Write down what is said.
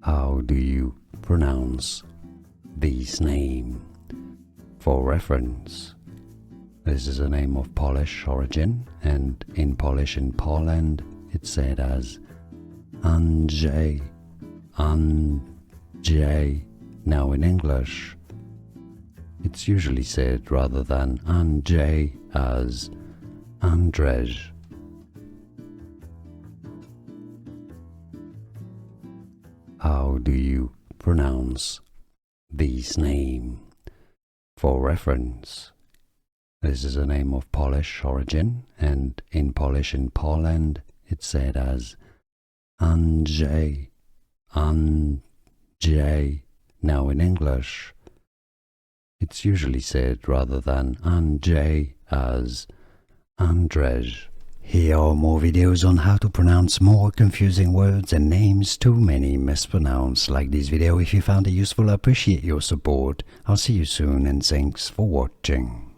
How do you pronounce this name? For reference, this is a name of Polish origin, and in Polish in Poland it's said as Andrzej, Andrzej. Now in English, it's usually said rather than Andrzej as Andrzej. How do you pronounce this name? For reference, this is a name of Polish origin, and in Polish in Poland it's said as Andrzej, Andrzej. Now in English, it's usually said rather than Andrzej as Andrzej. Here are more videos on how to pronounce more confusing words and names too many mispronounced. Like this video if you found it useful. I appreciate your support. I'll see you soon and thanks for watching.